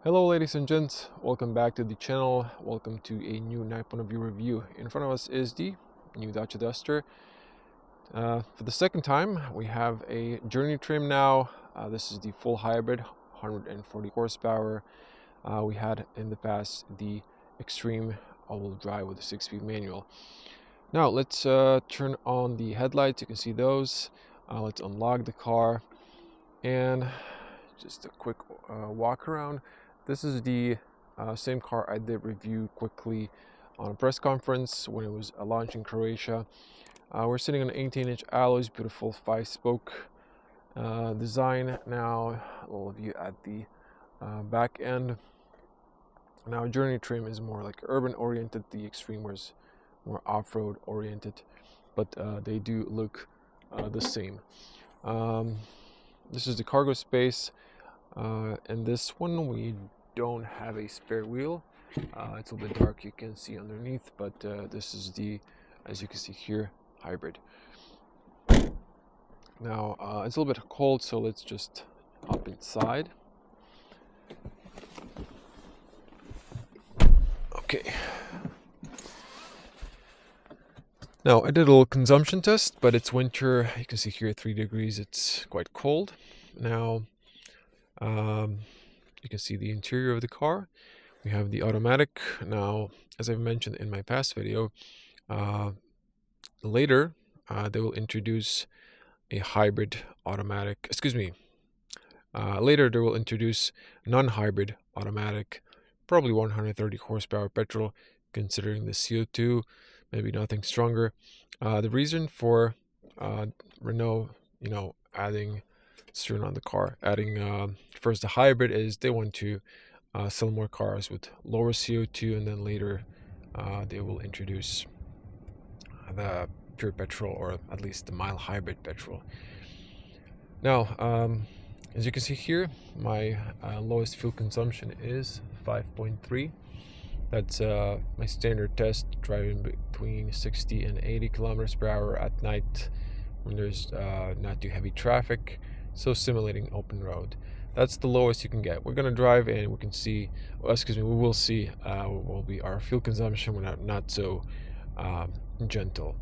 Hello ladies and gents, welcome back to the channel. Welcome to a new night point of view review. In front of us is the new Dacia Duster. For the second time, we have a Journey trim now. This is the full hybrid, 140 horsepower. We had in the past the Extreme all-wheel drive with a 6-speed manual. Now let's turn on the headlights. You can see those. Let's unlock the car and just a quick walk around. This is the same car I did review quickly on a press conference when it was launched in Croatia. We're sitting on 18-inch alloys, beautiful 5-spoke design. Now a little view at the back end. Now Journey trim is more like urban oriented. The Extreme was more off-road oriented, but they do look the same. This is the cargo space. And this one we don't have a spare wheel. It's a little bit dark, you can see underneath, but this is the, as you can see here, hybrid. Now it's a little bit cold, so let's just hop inside. Okay. Now I did a little consumption test, but it's winter. You can see here 3 degrees. It's quite cold. Now you can see the interior of the car. We have the automatic. Now, as I've mentioned in my past video, later they will introduce a hybrid automatic. Later they will introduce non-hybrid automatic, probably 130 horsepower petrol, considering the CO2, maybe nothing stronger. The reason for Renault, adding on the car, adding first the hybrid, is they want to sell more cars with lower CO2, and then later they will introduce the pure petrol, or at least the mild hybrid petrol. Now as you can see here, my lowest fuel consumption is 5.3. That's my standard test, driving between 60 and 80 kilometers per hour at night when there's not too heavy traffic. So simulating open road, that's the lowest you can get. We're gonna drive and we can see, we will see what will be our fuel consumption when not so gentle.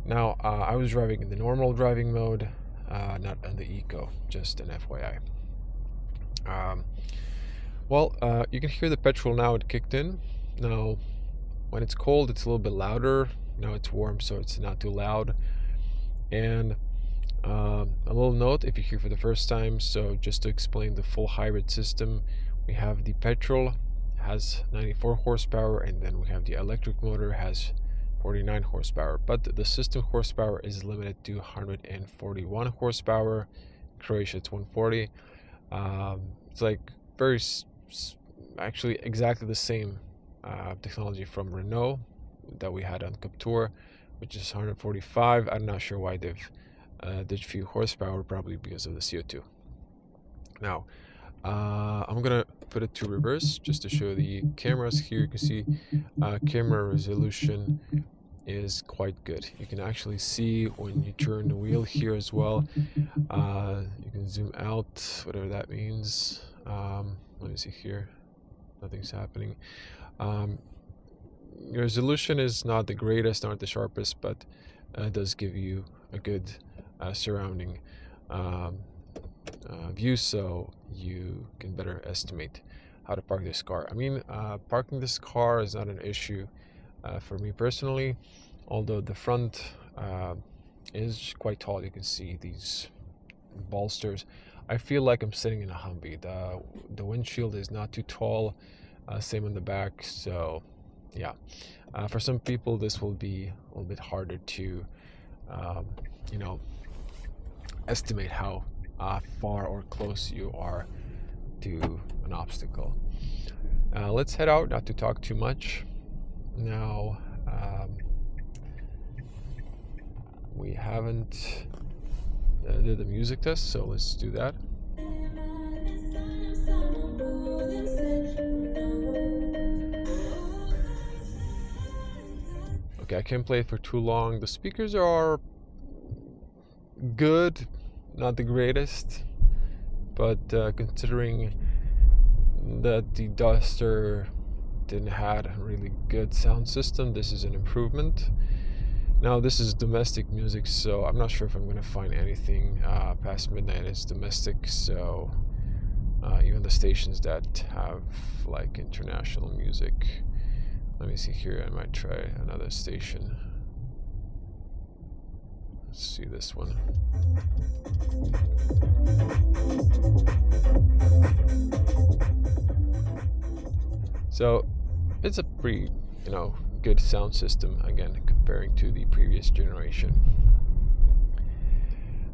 Now I was driving in the normal driving mode, not on the eco, just an FYI. You can hear the petrol now. It kicked in. Now when it's cold, it's a little bit louder. Now it's warm, so it's not too loud. And a little note if you're here for the first time, so just to explain the full hybrid system, we have the petrol, has 94 horsepower, and then we have the electric motor, has 49 horsepower, but the system horsepower is limited to 141 horsepower. Croatia, it's 140. It's like actually exactly the same technology from Renault that we had on Captur, which is 145. I'm not sure why they've ditched few horsepower, probably because of the CO2. Now I'm gonna put it to reverse just to show the cameras. Here you can see camera resolution is quite good. You can actually see when you turn the wheel here as well. You can zoom out, whatever that means. Let me see here, nothing's happening. Your resolution is not the greatest, not the sharpest, but it does give you a good surrounding view, so you can better estimate how to park this car. I mean, parking this car is not an issue for me personally, although the front is quite tall. You can see these bolsters. I feel like I'm sitting in a Humvee. The windshield is not too tall, same on the back, so yeah. For some people this will be a little bit harder to estimate how far or close you are to an obstacle. Let's head out, not to talk too much. Now we haven't did the music test, so let's do that. Okay, I can't play it for too long. The speakers are good, not the greatest, but considering that the Duster didn't have a really good sound system. This is an improvement. Now this is domestic music, so I'm not sure if I'm going to find anything past midnight is domestic, so even the stations that have like international music. Let me see here, I might try another station. Let's see this one. So it's a pretty, good sound system, again, comparing to the previous generation.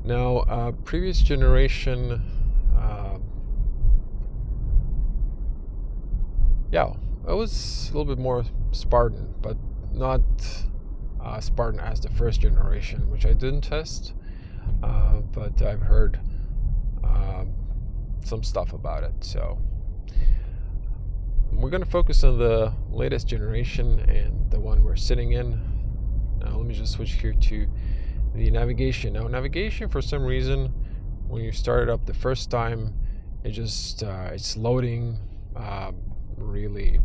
Now, previous generation, it was a little bit more Spartan, but not Spartan as the first generation, which I didn't test, but I've heard some stuff about it. So we're going to focus on the latest generation and the one we're sitting in. Now let me just switch here to the navigation. Now navigation, for some reason, when you start it up the first time, it just it's loading really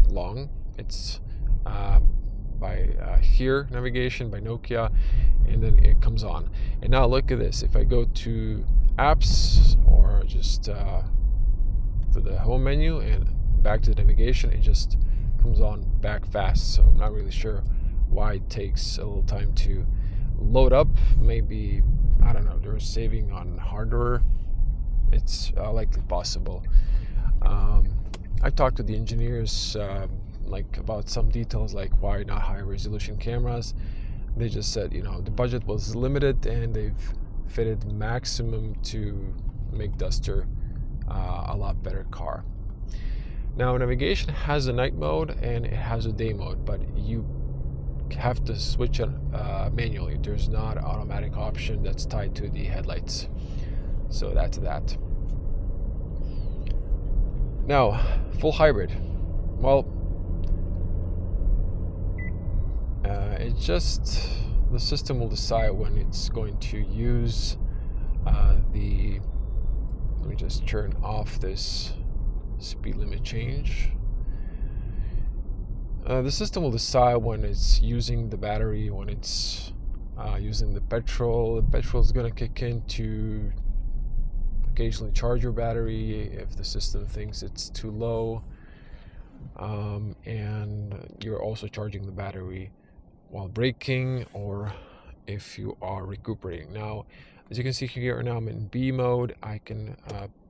long. It's by here navigation by Nokia, and then it comes on. And now look at this. If I go to apps or just to the home menu and back to the navigation, it just comes on back fast. So I'm not really sure why it takes a little time to load up. Maybe, I don't know, they're saving on hardware. It's likely possible. I talked to the engineers about some details, like why not high resolution cameras. They just said, the budget was limited and they've fitted maximum to make Duster a lot better car. Now navigation has a night mode and it has a day mode, but you have to switch it manually. There's not an automatic option that's tied to the headlights. So that's that. Now, full hybrid. Well, it's just the system will decide when it's going to use let me just turn off this speed limit change. The system will decide when it's using the battery, when it's using the petrol. The petrol is going to kick in to occasionally charge your battery if the system thinks it's too low, and you're also charging the battery while braking or if you are recuperating. Now, as you can see here, now I'm in B mode. I can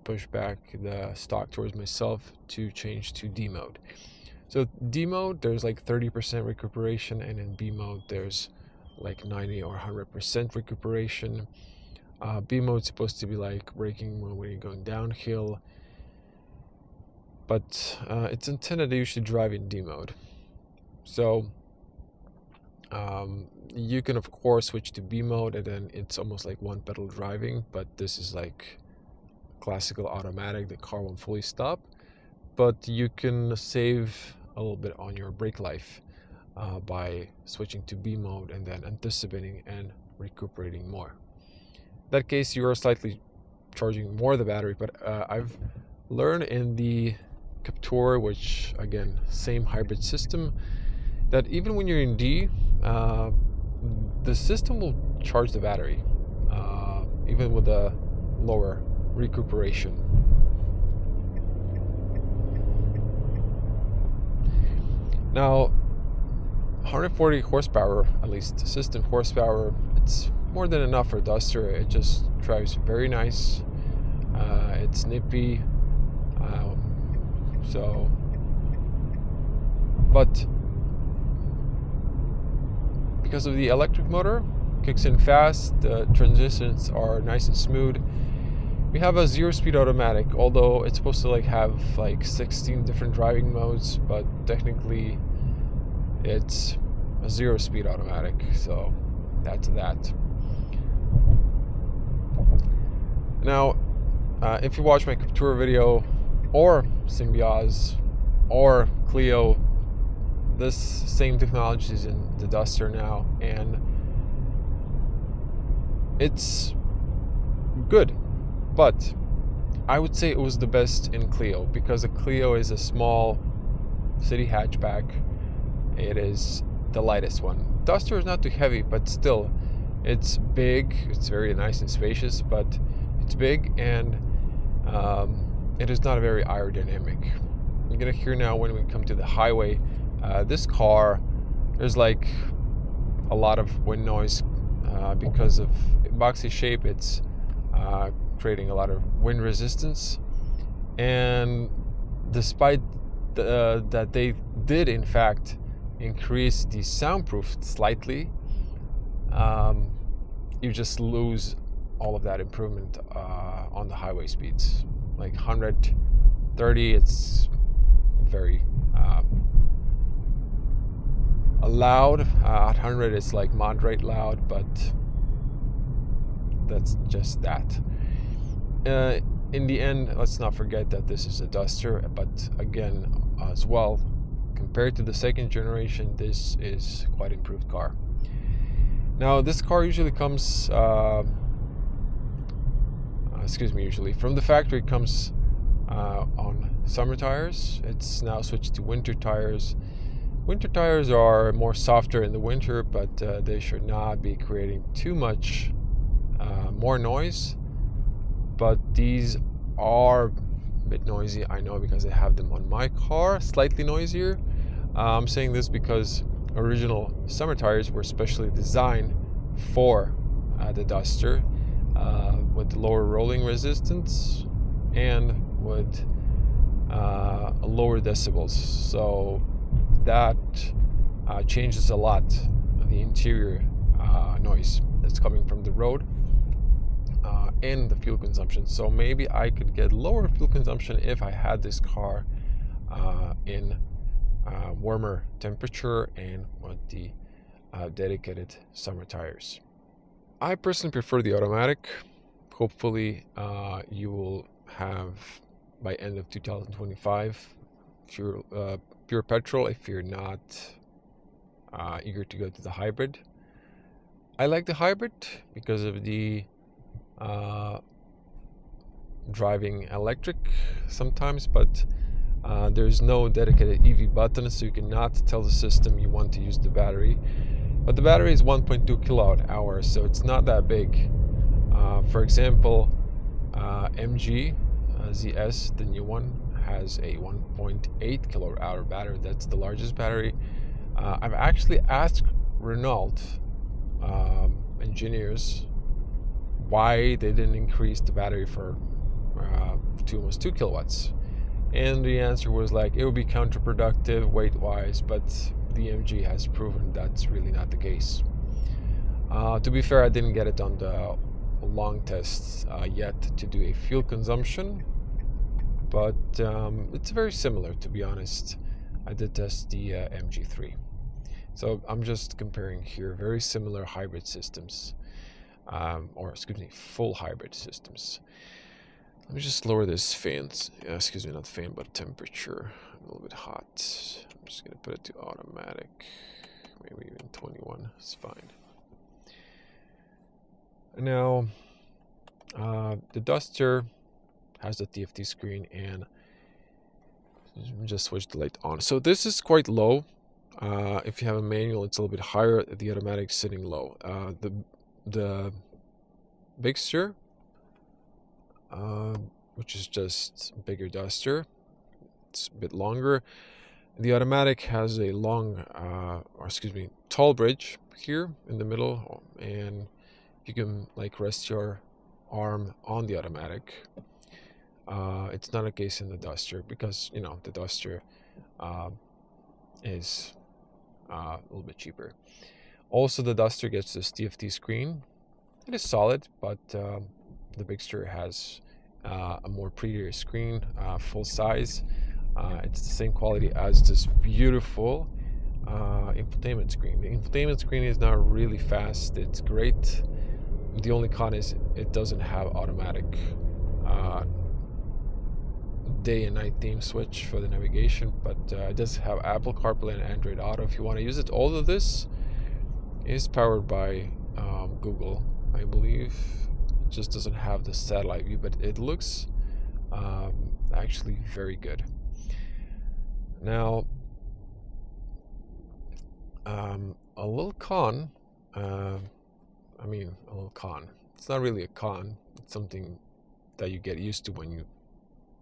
push back the stock towards myself to change to D mode. So D mode, there's like 30% recuperation, and in B mode there's like 90 or 100% recuperation. B mode is supposed to be like braking when you're going downhill, but it's intended that you should drive in D mode. So you can of course switch to B mode, and then it's almost like one pedal driving, but this is like classical automatic. The car won't fully stop, but you can save a little bit on your brake life by switching to B mode and then anticipating and recuperating more. In that case, you are slightly charging more of the battery, but I've learned in the Captur, which again, same hybrid system, that even when you're in D, the system will charge the battery, even with a lower recuperation. Now, 140 horsepower, at least system horsepower, it's more than enough for Duster. It just drives very nice. It's nippy. But because of the electric motor, kicks in fast, the transitions are nice and smooth. We have a 0-speed automatic, although it's supposed to have 16 different driving modes, but technically it's a 0-speed automatic, so that's that. Now, if you watch my Captur video, or Symbioz, or Clio, this same technology is in the Duster now, and it's good. But I would say it was the best in Clio, because a Clio is a small city hatchback. It is the lightest one. Duster is not too heavy, but still, it's big. It's very nice and spacious, but it's big, and it is not very aerodynamic. You're gonna hear now when we come to the highway, this car, there's like a lot of wind noise because of boxy shape. It's creating a lot of wind resistance, and despite that they did in fact increase the soundproof slightly, you just lose all of that improvement on the highway speeds. Like 130, it's very loud. At 100 it's like moderate loud, but that's just that. In the end, let's not forget that this is a Duster, but again, as well, compared to the second generation, this is quite improved car. Now, this car usually comes, usually from the factory comes on summer tires. It's now switched to winter tires. Winter tires are more softer in the winter, but they should not be creating too much more noise. But these are a bit noisy, I know, because I have them on my car, slightly noisier. I'm saying this because original summer tires were specially designed for the Duster, with lower rolling resistance and with lower decibels. So that changes a lot of the interior noise that's coming from the road. And the fuel consumption. So maybe I could get lower fuel consumption if I had this car in warmer temperature and with the dedicated summer tires. I personally prefer the automatic. Hopefully you will have by end of 2025 pure petrol if you're not eager to go to the hybrid. I like the hybrid because of the driving electric sometimes, but there's no dedicated EV button, so you cannot tell the system you want to use the battery. But the battery is 1.2 kilowatt hours, so it's not that big. For example, MG ZS, the new one, has a 1.8 kilowatt hour battery. That's the largest battery. I've actually asked Renault engineers why they didn't increase the battery for to almost 2 kilowatts, and the answer was like it would be counterproductive weight wise, but the MG has proven that's really not the case. To be fair, I didn't get it on the long tests yet to do a fuel consumption, but it's very similar, to be honest. I did test the MG3, so I'm just comparing here very similar hybrid systems. Full hybrid systems. Let me just lower this fans. Not fan, but temperature. A little bit hot. I'm just gonna put it to automatic. Maybe even 21. It's fine. Now, the Duster has the TFT screen, and just switch the light on. So this is quite low. If you have a manual, it's a little bit higher. The automatic sitting low. The Bigster, which is just bigger Duster, it's a bit longer. The automatic has a tall bridge here in the middle, and you can like rest your arm on the automatic. It's not a case in the Duster because the Duster is a little bit cheaper. Also, the Duster gets this TFT screen. It is solid, but the Bigster has a more prettier screen, full size. It's the same quality as this beautiful infotainment screen. The infotainment screen is not really fast. It's great. The only con is it doesn't have automatic day and night theme switch for the navigation, but it does have Apple CarPlay and Android Auto if you want to use it. All of this is powered by Google, I believe. It just doesn't have the satellite view, but it looks actually very good. Now, a little con, a little con. It's not really a con. It's something that you get used to when you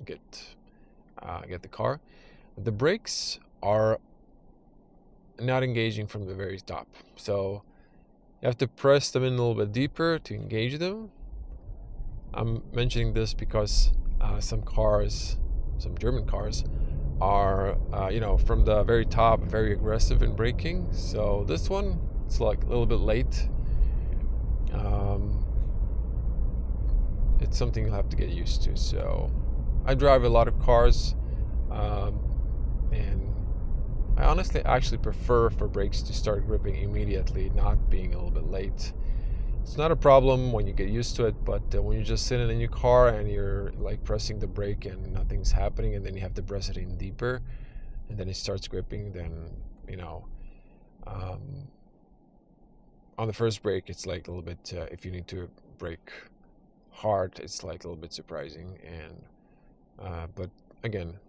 get the car. The brakes are not engaging from the very top, so you have to press them in a little bit deeper to engage them. I'm mentioning this because some German cars are from the very top very aggressive in braking. So this one, it's like a little bit late. It's something you'll have to get used to. So I drive a lot of cars, and I honestly actually prefer for brakes to start gripping immediately, not being a little bit late. It's not a problem when you get used to it, but when you're just sitting in your car and you're like pressing the brake and nothing's happening, and then you have to press it in deeper, and then it starts gripping, then on the first brake it's like a little bit, if you need to brake hard, it's like a little bit surprising. And but again,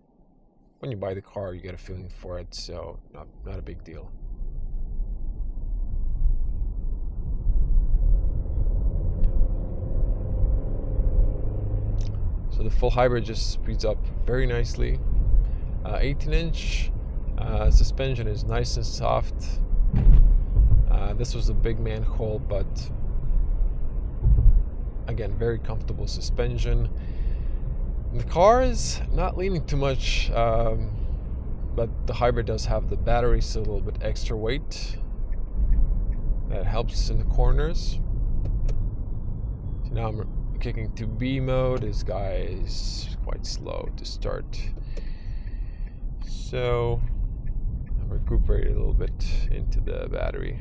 when you buy the car, you get a feeling for it, so not a big deal. So the full hybrid just speeds up very nicely. 18-inch suspension is nice and soft. This was a big manhole, but again, very comfortable suspension. The car is not leaning too much, but the hybrid does have the battery, so a little bit extra weight. That helps in the corners. So now I'm kicking to B mode. This guy is quite slow to start. So I'm recuperating a little bit into the battery.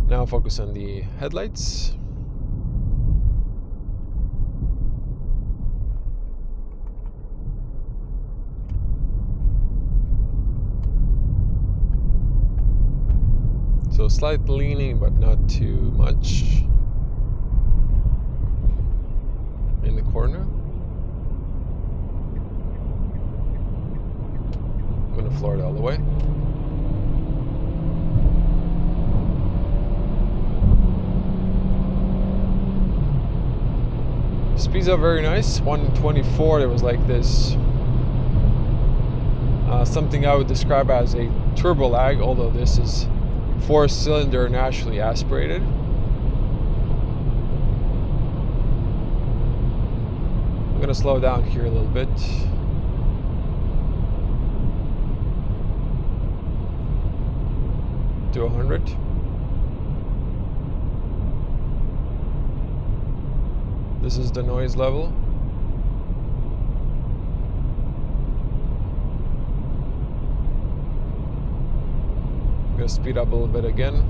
Now focus on the headlights. So slight leaning, but not too much in the corner. I'm going to floor it all the way. Speeds up very nice. 124. There was like this something I would describe as a turbo lag, although this is 4-cylinder naturally aspirated. I'm going to slow down here a little bit. To 100. This is the noise level. I'm going to speed up a little bit again.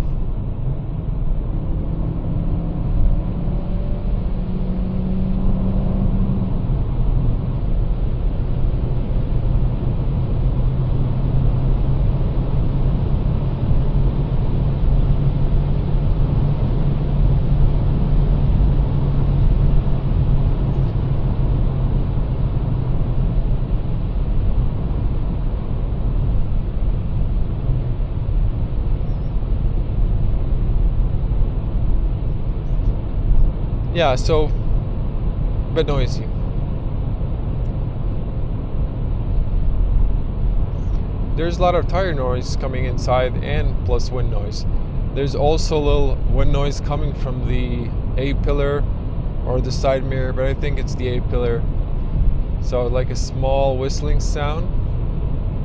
Yeah, so a bit noisy. There's a lot of tire noise coming inside and plus wind noise. There's also a little wind noise coming from the A-pillar or the side mirror, but I think it's the A-pillar. So like a small whistling sound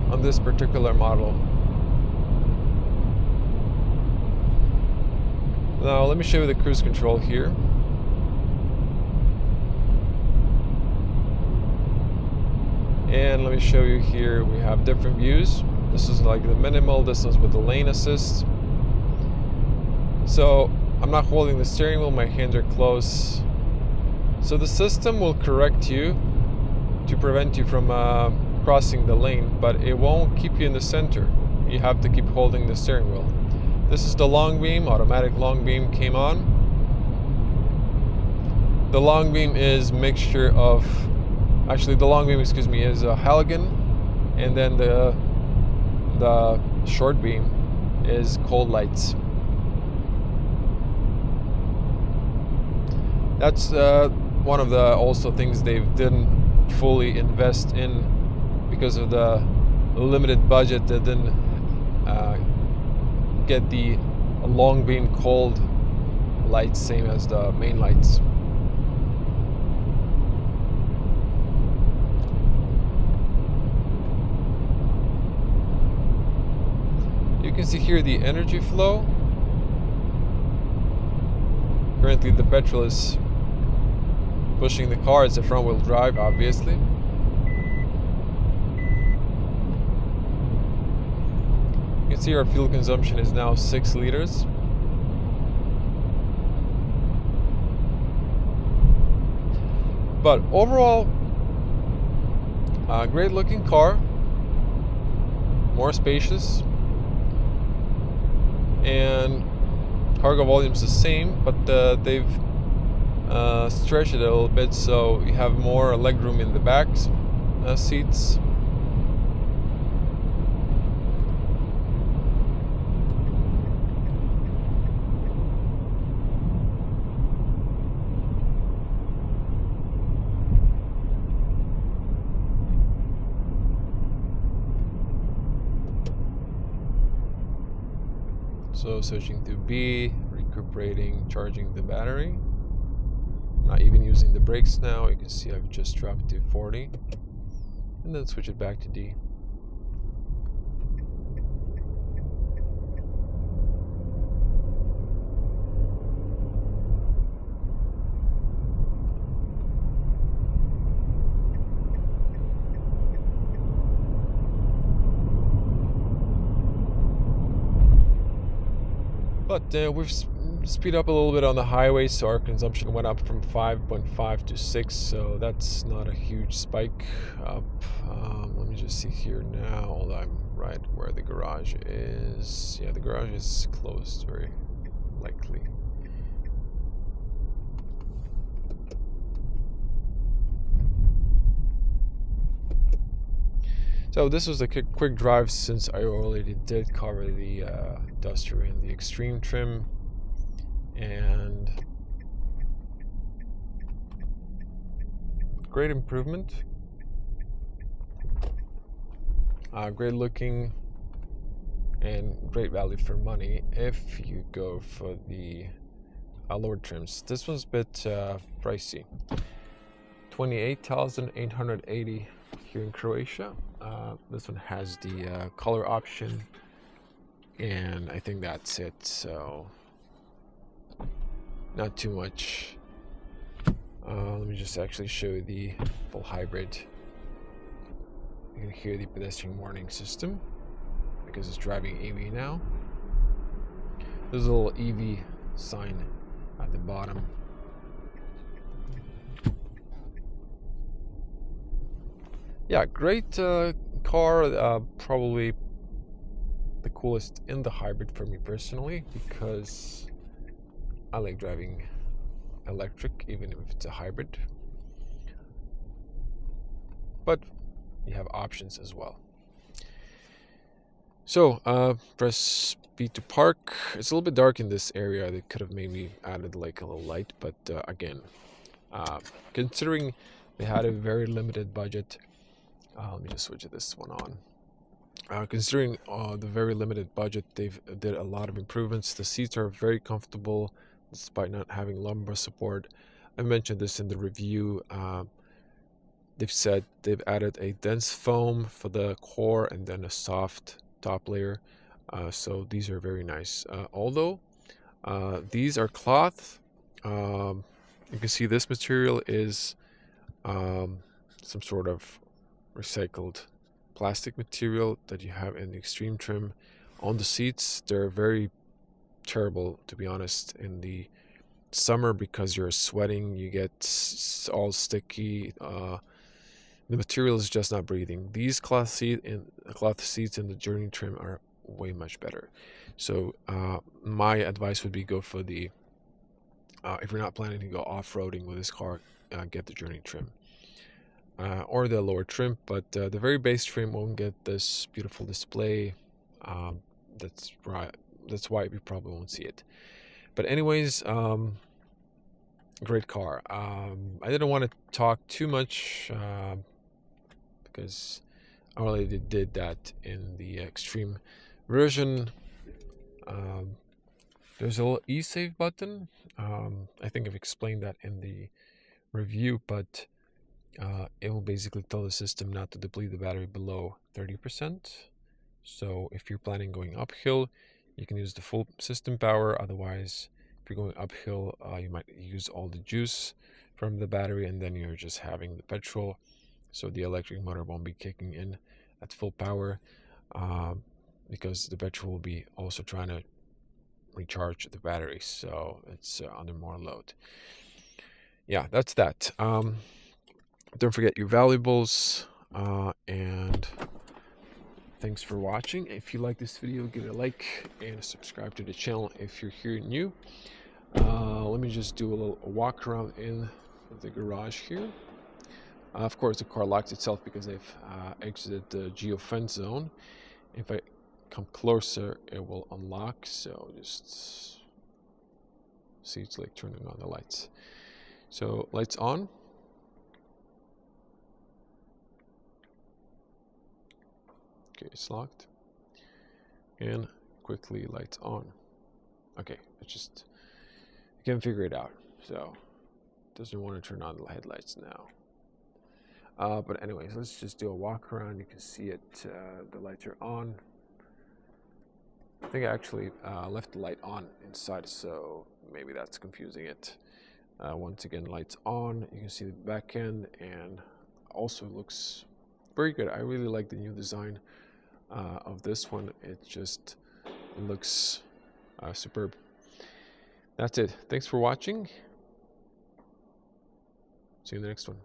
on this particular model. Now let me show you the cruise control here. And let me show you here, we have different views. This is like the minimal, this is with the lane assist. So I'm not holding the steering wheel, my hands are close. So the system will correct you to prevent you from crossing the lane, but it won't keep you in the center. You have to keep holding the steering wheel. This is the long beam, automatic long beam came on. The long beam is mixture of, actually the long beam, excuse me, is a halogen, and then the short beam is cold lights. That's one of the also things they didn't fully invest in because of the limited budget. They didn't get the long beam cold lights same as the main lights. You can see here the energy flow. Currently the petrol is pushing the car. It's a front wheel drive, obviously. You can see our fuel consumption is now 6 liters. But overall, a great looking car, more spacious, and cargo volume's the same, but they've stretched it a little bit, so you have more legroom in the back seats. So switching to B, recuperating, charging the battery. Not even using the brakes now. You can see I've just dropped to 40. And then switch it back to D. But we've speed up a little bit on the highway, so our consumption went up from 5.5 to 6, so that's not a huge spike up. Let me just see here now, although I'm right where the garage is. Yeah, the garage is closed, very likely. So this was a quick drive, since I already did cover the Duster in the extreme trim, and great improvement, great looking, and great value for money if you go for the lower trims. This one's a bit pricey, 28,880 here in Croatia. This one has the color option, and I think that's it, so not too much. Let me just actually show you the full hybrid. You can hear the pedestrian warning system because it's driving EV now. There's a little EV sign at the bottom. Yeah, great car, probably the coolest in the hybrid for me personally, because I like driving electric even if it's a hybrid, but you have options as well. So press B to park. It's a little bit dark in this area. They could have maybe added like a little light, but again, considering they had a very limited budget, let me just switch this one on. Considering the very limited budget, they've did a lot of improvements. The seats are very comfortable despite not having lumbar support. I mentioned this in the review. They've said they've added a dense foam for the core and then a soft top layer. So these are very nice. Although these are cloth, you can see this material is some sort of recycled plastic material that you have in the extreme trim. On the seats, they're very terrible, to be honest, in the summer because you're sweating, you get all sticky, the material is just not breathing. These cloth seats in the Journey trim are way much better. So my advice would be go for the if you're not planning to go off-roading with this car, get the Journey trim or the lower trim, but the very base trim won't get this beautiful display. That's right. That's why we probably won't see it. But anyways, great car. I didn't want to talk too much because I already did that in the extreme version. There's a little e-save button. I think I've explained that in the review, but it will basically tell the system not to deplete the battery below 30%. So if you're planning going uphill, you can use the full system power. Otherwise, if you're going uphill, you might use all the juice from the battery, and then you're just having the petrol. So the electric motor won't be kicking in at full power because the petrol will be also trying to recharge the battery. So it's under more load. Yeah, that's that. Don't forget your valuables, and thanks for watching. If you like this video, give it a like and subscribe to the channel if you're here new. Let me just do a little walk around in the garage here. Of course, the car locks itself because they've exited the geofence zone. If I come closer, it will unlock. So just see, it's like turning on the lights. So lights on. Okay, it's locked. And quickly lights on. Okay, it's just, you can figure it out. So it doesn't want to turn on the headlights now. But anyways, let's just do a walk around. You can see it, the lights are on. I think I actually left the light on inside, so maybe that's confusing it. Once again, lights on. You can see the back end, and also looks very good. I really like the new design of this one. It just looks superb. That's it. Thanks for watching. See you in the next one.